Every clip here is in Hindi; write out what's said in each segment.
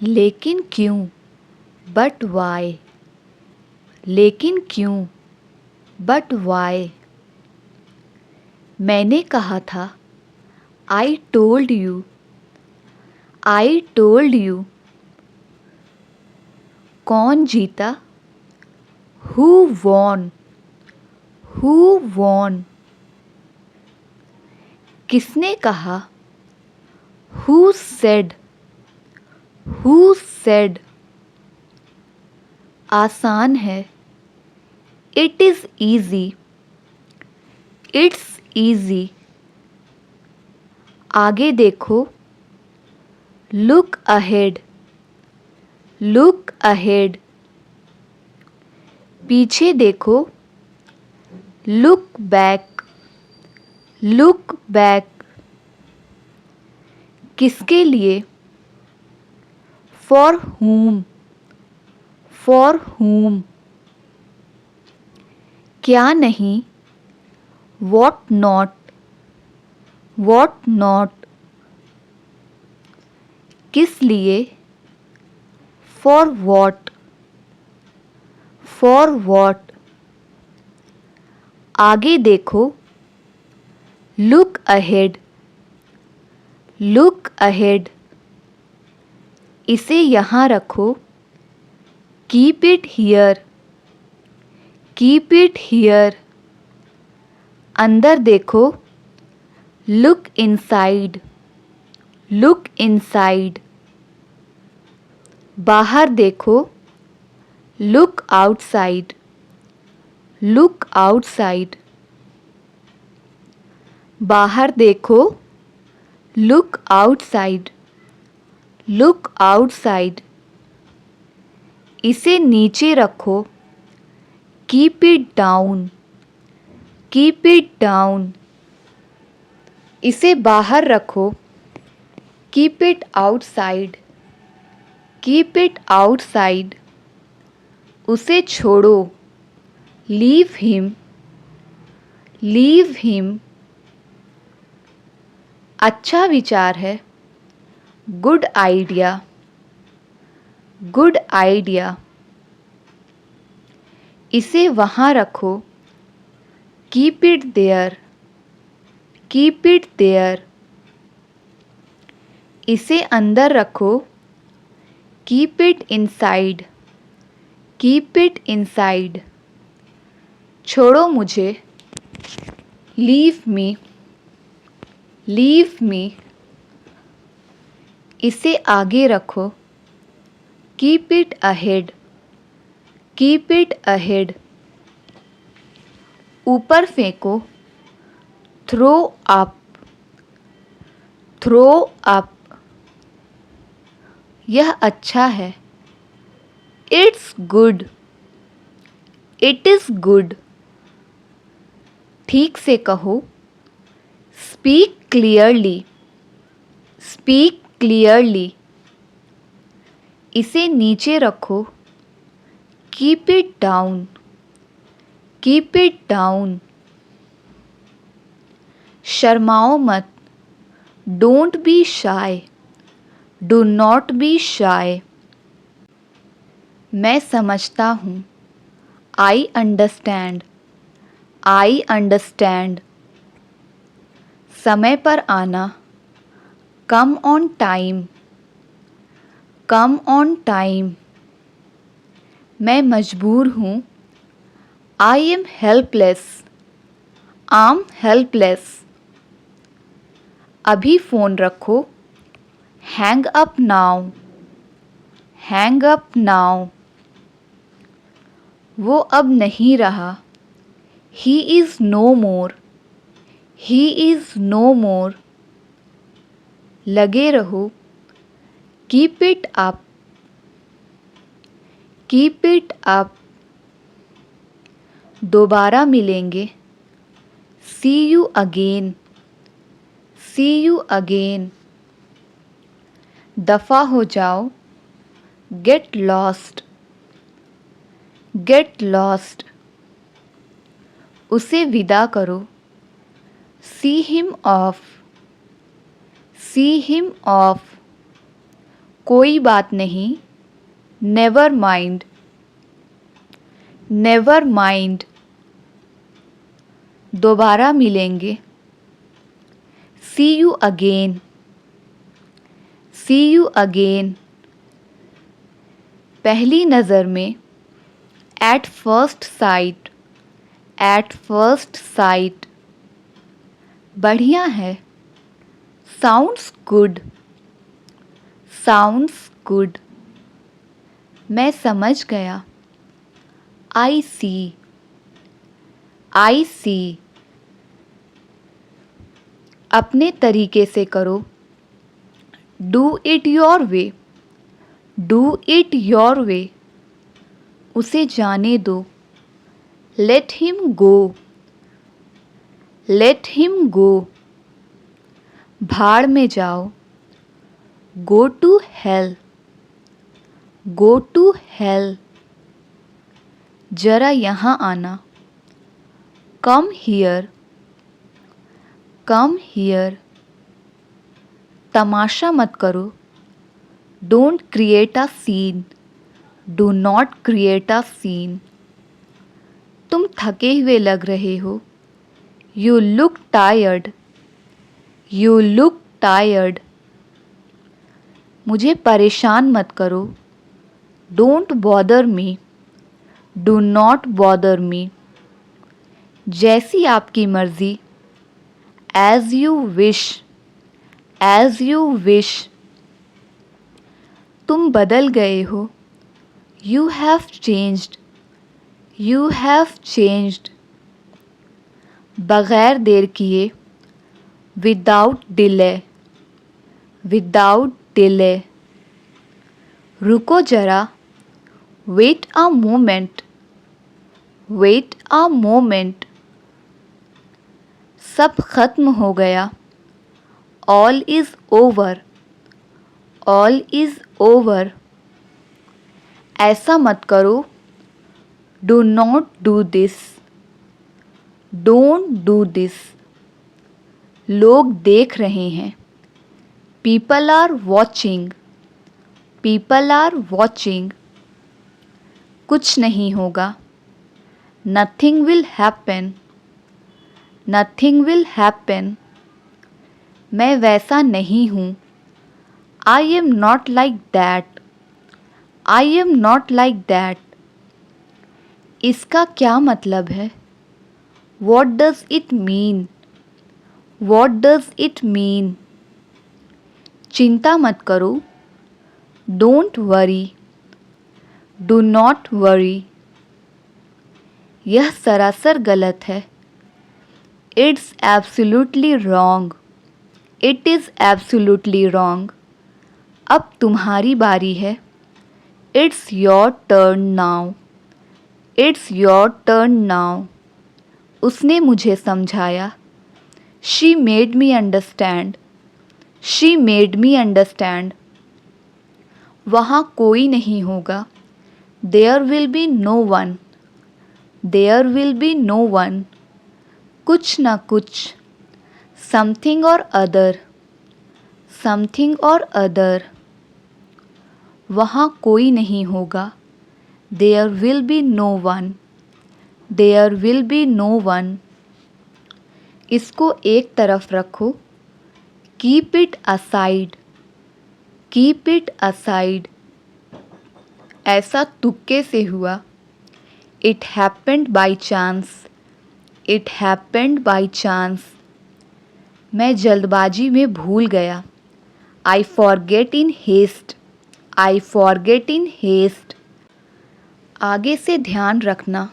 लेकिन क्यों? But Y? लेकिन क्यों? But Y? मैंने कहा था, I told you. I told you. कौन जीता? Who won? Who won? किसने कहा? Who said? Who said? आसान है। It is easy. It's easy. आगे देखो। Look ahead. Look ahead. पीछे देखो। Look back. Look back. किसके लिए? For whom? For whom? क्या नहीं? What not? What not? किस लिए? For what? For what? आगे देखो। Look ahead. Look ahead. इसे यहाँ रखो। Keep it here. Keep it here. अंदर देखो। Look inside. Look inside. बाहर देखो। Look outside. Look outside. बाहर देखो। Look outside. Look outside. इसे नीचे रखो। Keep it down. Keep it down. इसे बाहर रखो। Keep it outside. Keep it outside. उसे छोड़ो। Leave him. Leave him. अच्छा विचार है। Good idea. Good idea. इसे वहाँ रखो। Keep it there. Keep it there. इसे अंदर रखो। Keep it inside. Keep it inside. छोड़ो मुझे। Leave me. Leave me. इसे आगे रखो। Keep it ahead. Keep it ahead. ऊपर फेंको। Throw up. Throw up. यह अच्छा है। It's good. It is good. ठीक से कहो। Speak clearly. Speak clearly. इसे नीचे रखो। Keep it down. Keep it down. शर्माओ मत। Don't be shy. Do not be shy. मैं समझता हूँ। I understand. I understand. समय पर आना। Come on time. Come on time. मैं मजबूर हूँ। I am helpless. I am helpless. अभी फ़ोन रखो। Hang up now. Hang up now. वो अब नहीं रहा। He is no more. He is no more. लगे रहो। Keep it up. Keep it up. दोबारा मिलेंगे। See you again. See you again. दफ़ा हो जाओ। Get lost. Get lost. उसे विदा करो। See him off. See him of. कोई बात नहीं, नेवर माइंड, नेवर माइंड। दोबारा मिलेंगे, see you again, see you again. पहली नज़र में, at first sight, at first sight. बढ़िया है, साउंड्स गुड, साउंड्स गुड। मैं समझ गया, आई सी, आई सी। अपने तरीके से करो, do it your way, do it your way. उसे जाने दो, let him go, let him go. भाड़ में जाओ, go to hell, go to hell. जरा यहाँ आना, कम हियर, कम हियर। तमाशा मत करो, don't create a scene, do not create a scene. तुम थके हुए लग रहे हो, you look tired, you look tired. मुझे परेशान मत करो, don't bother me, do not bother me. जैसी आपकी मर्ज़ी, as you wish, as you wish. तुम बदल गए हो, you have changed, you have changed. बग़ैर देर किए, विदाउट डिले, विदाउट डिले। रुको जरा, wait a moment, wait a moment. सब खत्म हो गया, all is over, all is over. ऐसा मत करो, do not do this, don't do this. लोग देख रहे हैं, people are watching, people are watching. कुछ नहीं होगा, nothing will happen, nothing will happen. मैं वैसा नहीं हूँ, I am not like that, I am not like that. इसका क्या मतलब है, what does it mean, what does it mean. चिंता मत करो, don't worry, do not worry. यह सरासर गलत है, it's absolutely wrong, it is absolutely wrong. अब तुम्हारी बारी है, it's your turn now, it's your turn now. उसने मुझे समझाया, she made me understand, she made me understand. वहाँ कोई नहीं होगा, there will be no one, there will be no one. कुछ ना कुछ, समथिंग और अदर, समथिंग और अदर। वहाँ कोई नहीं होगा, there will be no one, there will be no one. इसको एक तरफ रखो, keep it aside, keep it aside. ऐसा तुक्के से हुआ, it happened by chance, it happened by chance. मैं जल्दबाजी में भूल गया, I forget in haste, I forget in haste. आगे से ध्यान रखना,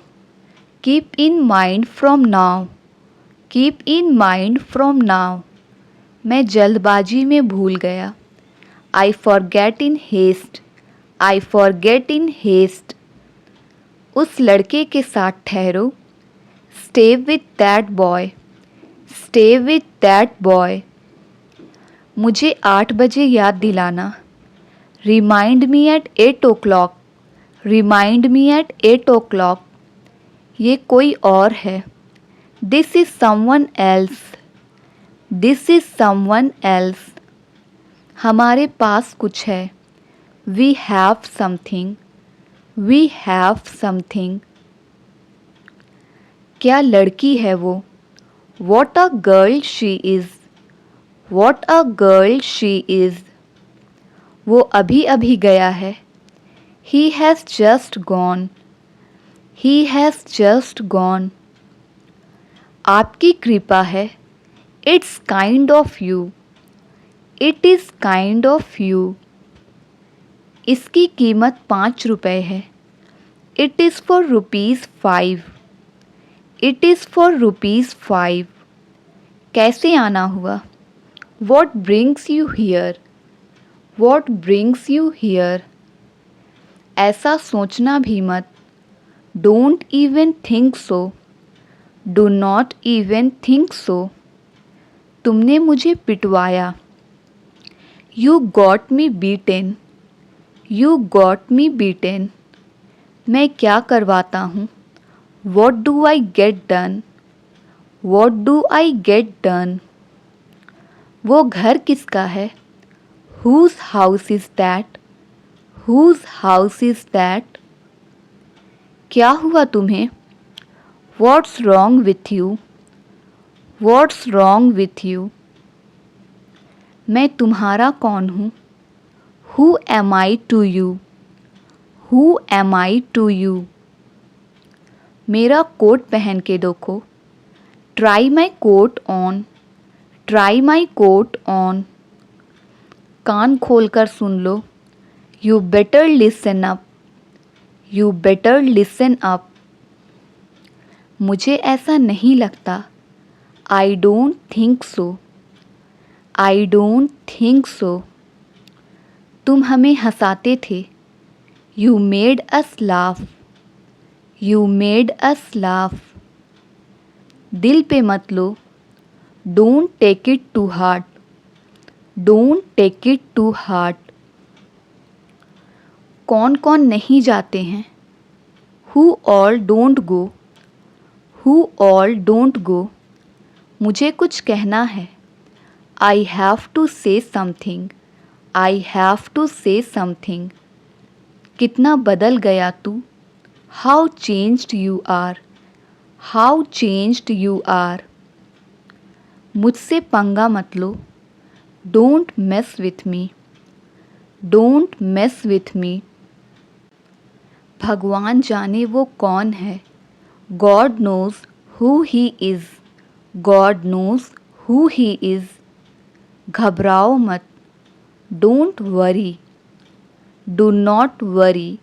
keep in mind from now, keep in mind from now. मैं जल्दबाजी में भूल गया, I forget in haste, I forget in haste. उस लड़के के साथ ठहरो, stay with that boy, stay with that boy. मुझे 8 बजे याद दिलाना, remind me at 8 o'clock, remind me at 8 o'clock। ये कोई और है, this is someone else, this is someone else. हमारे पास कुछ है, we have something, we have something. क्या लड़की है वो? What a girl she is, what a girl she is. वो अभी अभी गया है। He has just gone, he has just gone. आपकी कृपा है। It's kind of you, it is kind of you. इसकी कीमत 5 रुपए है। It is for ₹5, it is for ₹5। कैसे आना हुआ? What brings you here, what brings you here. ऐसा सोचना भी मत। Don't even think so, do not even think so. तुमने मुझे पिटवाया। You got me beaten, you got me beaten. मैं क्या करवाता हूँ? What do I get done, what do I get done. वो घर किसका है? Whose house is that, whose house is that. क्या हुआ तुम्हें? What's wrong with you, what's wrong with you. मैं तुम्हारा कौन हूँ? Who am I to you, who am I to you. मेरा कोट पहन के देखो। Try my coat on, try my coat on. कान खोल कर सुन लो। You better listen up, you better listen up. मुझे ऐसा नहीं लगता। I don't think so, I don't think so. तुम हमें हंसाते थे। You made us laugh, you made us laugh. दिल पे मत लो। Don't take it to heart, don't take it to heart. कौन कौन नहीं जाते हैं? Who all don't go, who all don't go. मुझे कुछ कहना है। I have to say something, I have to say something. कितना बदल गया तू? How changed you are, how changed you are. मुझसे पंगा मत लो। Don't mess with me, don't mess with me. भगवान जाने वो कौन है। God knows who he is, God knows who he is. घबराओ मत। Don't worry, do not worry.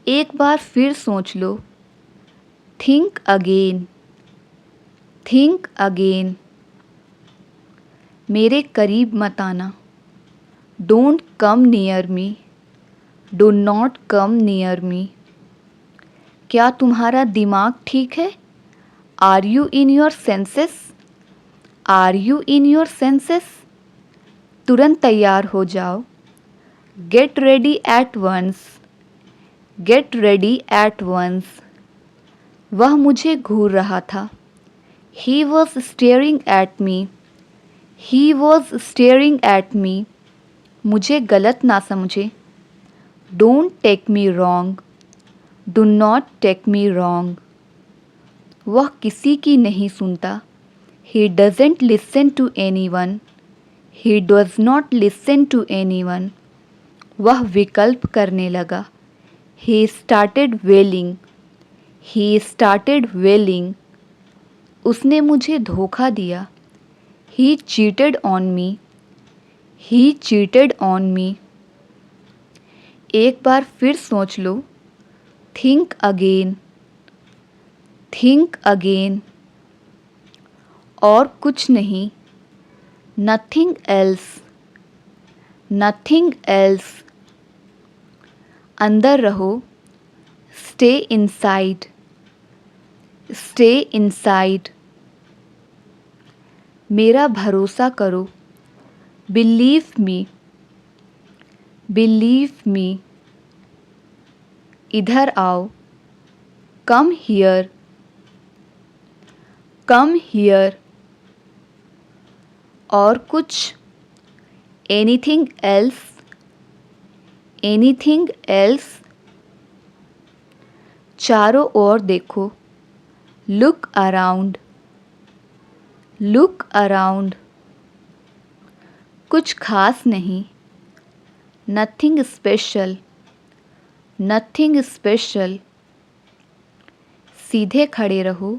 एक बार फिर सोच लो। Think again, think again. मेरे करीब मत आना। Don't come near me, do not come near me. क्या तुम्हारा दिमाग ठीक है? Are you in your senses, are you in your senses. तुरंत तैयार हो जाओ। Get ready at once, get ready at once. वह मुझे घूर रहा था। He was staring at me, he was staring at me. मुझे गलत ना समझे। Don't take me wrong, do not take me wrong. वह किसी की नहीं सुनता। He doesn't listen to anyone, he does not listen to anyone. वह विकल्प करने लगा। He started wailing, he started wailing. उसने मुझे धोखा दिया। He cheated on me, he cheated on me. एक बार फिर सोच लो। Think again, think again. और कुछ नहीं। Nothing else, nothing else. अंदर रहो। Stay inside, stay inside. मेरा भरोसा करो। Believe me, believe me. इधर आओ। Come here, come here. और कुछ? Anything else, anything else? चारों ओर देखो। Look around, look around. कुछ खास नहीं। Nothing special, nothing special. सीधे खड़े रहो।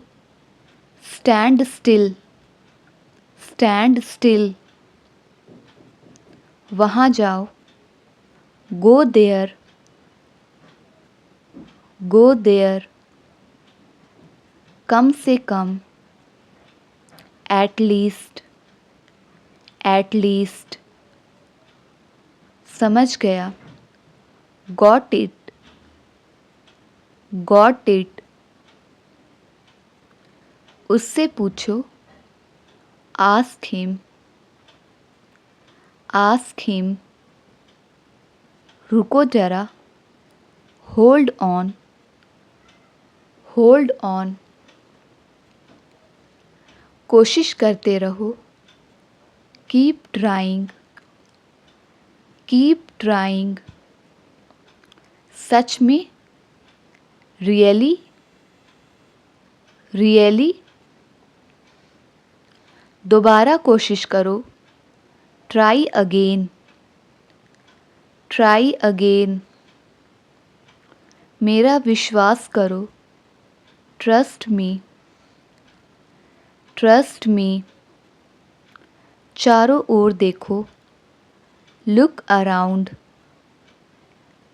Stand still, stand still. वहाँ जाओ। Go there, go there. कम से कम। At least, at least. समझ गया। Got it, got it. उससे पूछो। Ask him, ask him. रुको जरा। Hold on, hold on. कोशिश करते रहो। Keep trying, keep trying. सच में? Really, really. दोबारा कोशिश करो। Try again, try again. मेरा विश्वास करो। Trust me, trust me. चारों ओर देखो। Look around,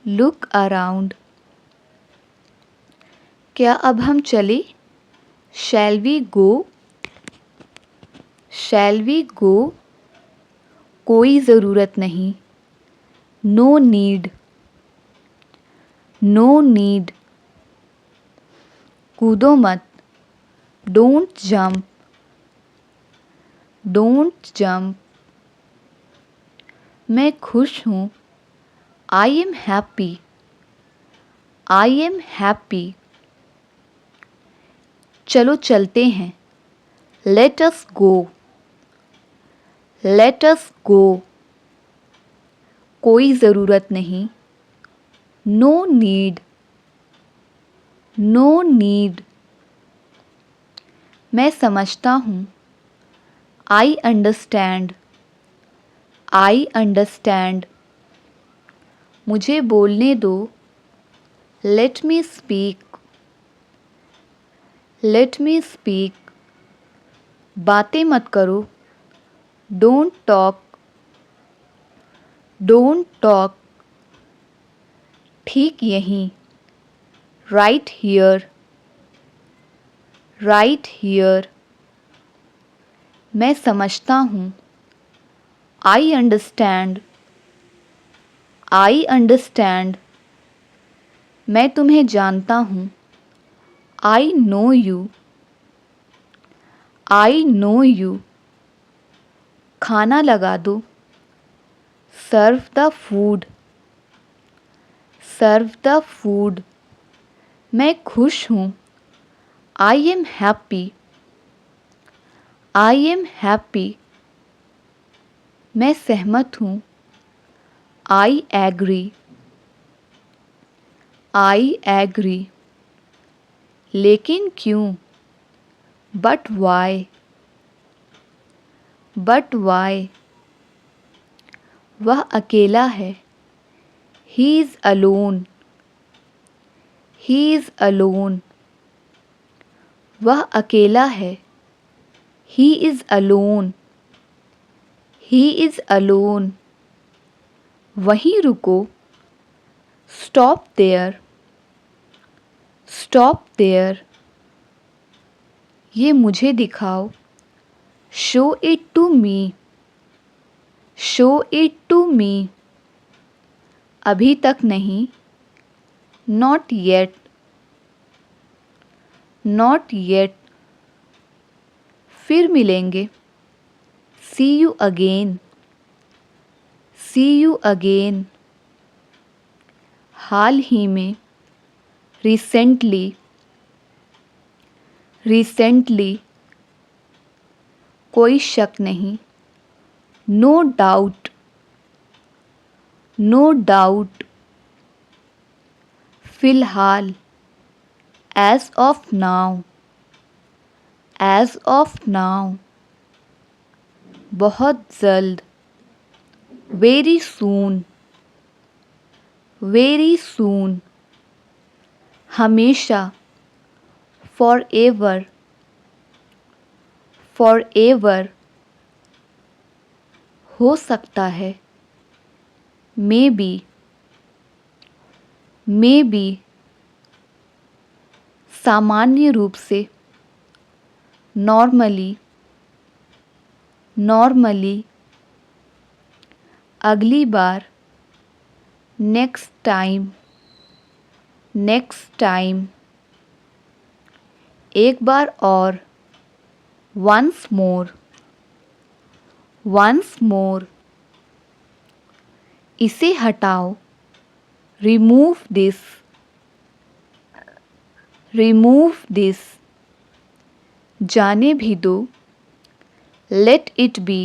look around. क्या अब हम चले? Shall we go, shall we go. कोई ज़रूरत नहीं। No need, no need. कूदो मत। Don't jump, don't jump. मैं खुश हूँ। I am happy, I am happy. चलो चलते हैं। Let us go, let us go. कोई ज़रूरत नहीं। No need, no need. मैं समझता हूँ। I understand, I understand. मुझे बोलने दो। Let me speak, let me speak. बातें मत करो। Don't talk, don't talk. ठीक यहीं। Right here, right here. मैं समझता हूँ। I understand, I understand. मैं तुम्हें जानता हूँ। I know you, I know you. खाना लगा दो। Serve the food, serve the food. मैं खुश हूँ। I am happy, I am happy. मैं सहमत हूँ। I agree, I agree. लेकिन क्यों? But why, but why. वह अकेला है। He is alone, he is alone. वह अकेला है। He is alone, he is alone. वहीं रुको। Stop there, stop there. ये मुझे दिखाओ। Show it to me, show it to me. अभी तक नहीं। Not yet, not yet. फिर मिलेंगे। See you again, see you again. हाल ही में। Recently, recently. कोई शक नहीं। No doubt, no doubt. फिलहाल, as of now, as of now, बहुत जल्द, very soon, very soon, हमेशा, forever, forever, हो सकता है, maybe, maybe, सामान्य रूप से, normally, normally, अगली बार, next time, next time, एक बार और, once more, once more, इसे हटाओ, remove this, remove this, जाने भी दो, let it be,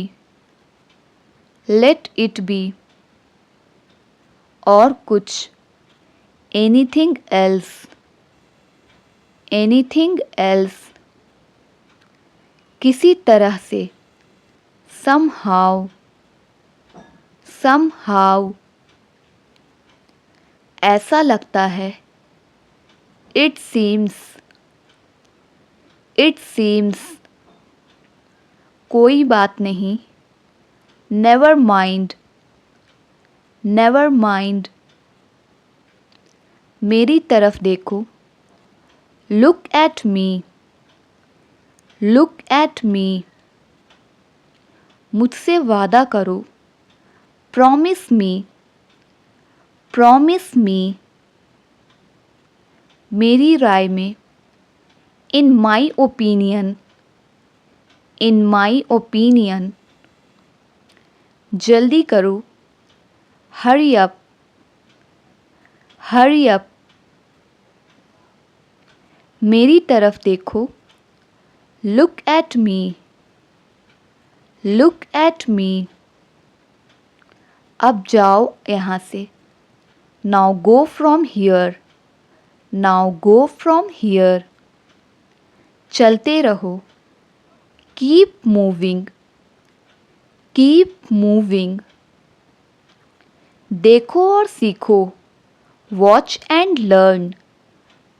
let it be, और कुछ, anything else, anything else, किसी तरह से, somehow, somehow, ऐसा लगता है, it seems, it seems, कोई बात नहीं, never mind, never mind, मेरी तरफ देखो, look at me, look at me, मुझसे वादा करो, promise me, promise me, मेरी राय में, in my opinion, in my opinion, जल्दी करो, hurry up, hurry up, मेरी तरफ देखो, look at me, look at me, अब जाओ यहाँ से, now go from here, now go from here, चलते रहो, keep moving, keep moving, देखो और सीखो, watch and learn,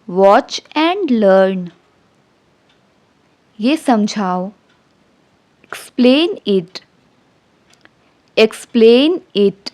watch and learn, ये समझाओ, explain it, explain it,